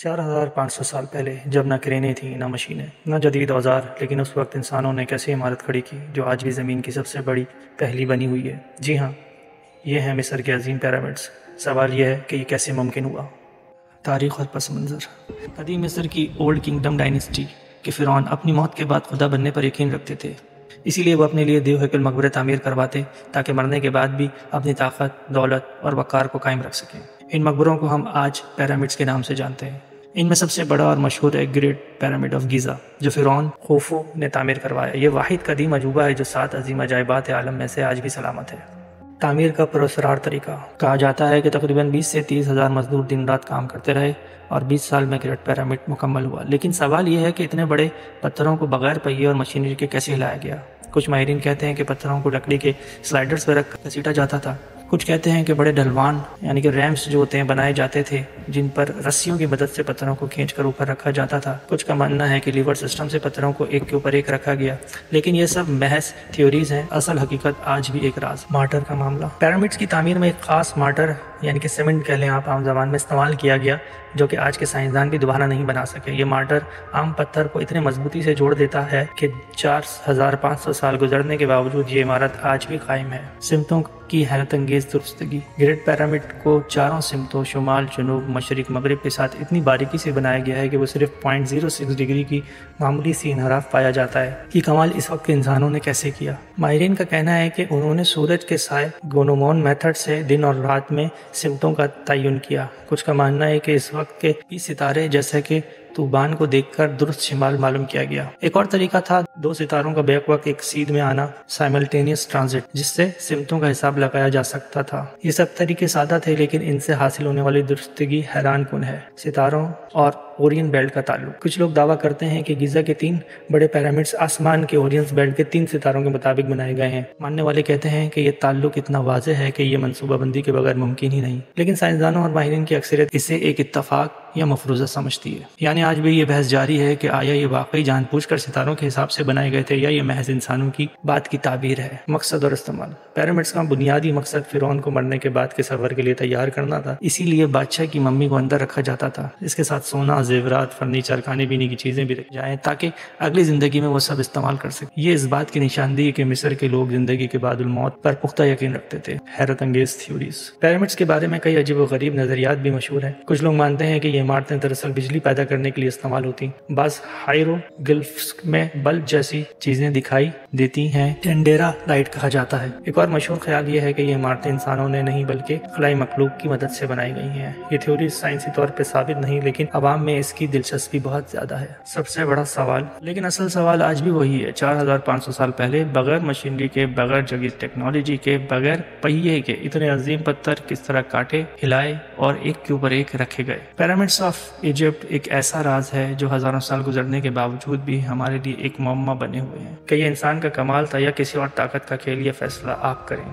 4500 سال پہلے جب نہ کرینیں تھیں نہ مشینیں نہ جدید اوزار، لیکن اس وقت انسانوں نے کیسے عمارت کھڑی کی جو آج بھی زمین کی سب سے بڑی پہلی بنی ہوئی ہے۔ جی ہاں، یہ ہیں مصر کے عظیم پیرامڈز۔ سوال یہ ہے کہ یہ کیسے ممکن ہوا؟ تاریخ اور پس منظر۔ قدیم مصر کی اولڈ کنگڈم ڈائنیسٹی کے فرعون اپنی موت کے بعد خدا بننے پر یقین رکھتے تھے، اسی لیے وہ اپنے لیے دیو ہیکل مقبرے تعمیر کرواتے تاکہ مرنے کے بعد بھی اپنی طاقت، دولت اور وقار کو قائم رکھ سکیں۔ ان مقبروں کو ہم آج پیرامڈز کے نام سے جانتے ہیں۔ ان میں سب سے بڑا اور مشہور ہے گریٹ پیرامڈ آف گیزا، جو فرعون خوفو نے تعمیر کروایا۔ یہ واحد قدیم عجوبہ ہے جو 7 عظیم عجائبات عالم میں سے آج بھی سلامت ہے۔ تعمیر کا پراسرار طریقہ۔ کہا جاتا ہے کہ تقریباً 20 سے 30 ہزار مزدور دن رات کام کرتے رہے اور 20 سال میں گریٹ پیرامڈ مکمل ہوا۔ لیکن سوال یہ ہے کہ اتنے بڑے پتھروں کو بغیر پہیے اور مشینری کے کیسے ہلایا گیا؟ کچھ ماہرین کہتے ہیں کہ پتھروں کو لکڑی کے سلائڈرز پر رکھ کر گھسیٹا جاتا تھا۔ کچھ کہتے ہیں کہ بڑے ڈھلوان یعنی کہ ریمپس جو ہوتے ہیں بنائے جاتے تھے جن پر رسیوں کی مدد سے پتھروں کو کھینچ کر اوپر رکھا جاتا تھا۔ کچھ کا ماننا ہے کہ لیور سسٹم سے پتھروں کو ایک کے اوپر ایک رکھا گیا، لیکن یہ سب محض تھیوریز ہیں، اصل حقیقت آج بھی ایک راز۔ مارٹر کا معاملہ۔ پیرامڈز کی تعمیر میں ایک خاص مارٹر یعنی کہ سیمنٹ کہہ لیں آپ عام زبان میں استعمال کیا گیا، جو کہ آج کے سائنسدان بھی دوبارہ نہیں بنا سکے۔ یہ مارٹر عام پتھر کو اتنے مضبوطی سے جوڑ دیتا ہے کہ 4500 سال گزرنے کے باوجود یہ عمارت آج بھی قائم ہے۔ سمتوں کی حیرت انگیز درستگی۔ گریٹ پیرامڈ کو چاروں سمتوں شمال، جنوب، مشرق، مغرب کے ساتھ اتنی باریکی سے بنایا گیا ہے کہ وہ صرف 0.06 ڈگری کی معمولی سی انحراف پایا جاتا ہے۔ یہ کمال اس وقت کے انسانوں نے کیسے کیا؟ ماہرین کا کہنا ہے کہ انہوں نے سورج کے سائے گونومون میتھڈ سے دن اور رات میں سمتوں کا تعین کیا۔ کچھ کا ماننا ہے کہ اس وقت کے بھی ستارے جیسے کہ توبان کو دیکھ کر درست شمال معلوم کیا گیا۔ ایک اور طریقہ تھا 2 ستاروں کا بیک وقت ایک سیدھ میں آنا، سائملٹینیس ٹرانزٹ، جس سے سمتوں کا حساب لگایا جا سکتا تھا۔ یہ سب طریقے سادہ تھے، لیکن ان سے حاصل ہونے والی درستگی حیران کن ہے۔ ستاروں اور اورین بیلٹ کا تعلق۔ کچھ لوگ دعویٰ کرتے ہیں کہ گیزا کے 3 بڑے پیرامڈز آسمان کے اورینز بیلٹ کے 3 ستاروں کے مطابق بنائے گئے ہیں۔ ماننے والے کہتے ہیں کہ یہ تعلق اتنا واضح ہے کہ یہ منصوبہ بندی کے بغیر ممکن ہی نہیں، لیکن سائنسدانوں اور ماہرین کی اکثریت اسے ایک اتفاق یا مفروضہ سمجھتی ہے۔ یعنی آج بھی یہ بحث جاری ہے کہ آیا یہ واقعی جان بوجھ کر ستاروں کے حساب سے بنائے گئے تھے یا یہ محض انسانوں کی بات کی تعبیر ہے۔ مقصد اور استعمال۔ پیرامڈز کا بنیادی مقصد فرعون کو مرنے کے بعد کے سفر کے لیے تیار کرنا تھا، اسی لیے بادشاہ کی ممی کو اندر رکھا جاتا تھا۔ اس کے ساتھ سونا، زیورات، فرنیچر، کھانے پینے کی چیزیں بھی رکھ جائیں تاکہ اگلی زندگی میں وہ سب استعمال کر سکیں۔ یہ اس بات کی نشاندہی کہ مصر کے لوگ زندگی کے بعد الموت پر پختہ یقین رکھتے تھے۔ حیرت انگیز تھیوریز۔ پیرامڈز کے بارے میں کئی عجیب و غریب نظریات بھی مشہور ہیں۔ کچھ لوگ مانتے ہیں کہ یہ عمارتیں دراصل بجلی پیدا کرنے کے لیے استعمال ہوتی۔ بعض ہائیروگلفس میں بلب جیسی چیزیں دکھائی دیتی ہیں، ٹینڈیرا لائٹ کہا جاتا ہے۔ ایک اور مشہور خیال یہ ہے کہ یہ عمارتیں انسانوں نے نہیں بلکہ خلائی مخلوق کی مدد سے بنائی گئی ہیں۔ یہ تھیوری سائنسی طور پہ ثابت نہیں، لیکن عوام میں اس کی دلچسپی بہت زیادہ ہے۔ سب سے بڑا سوال، لیکن اصل سوال آج بھی وہی ہے، 4500 سال پہلے بغیر مشینری کے، بغیر جدید ٹیکنالوجی کے، بغیر پہیے کے اتنے عظیم پتھر کس طرح کاٹے، ہلائے اور ایک کے اوپر ایک رکھے گئے؟ پیرامڈز آف ایجپٹ ایک ایسا راز ہے جو ہزاروں سال گزرنے کے باوجود بھی ہمارے لیے ایک معمہ بنے ہوئے ہیں۔ کہ یہ انسان کا کمال تھا یا کسی اور طاقت کا کھیل، یہ فیصلہ آپ کریں۔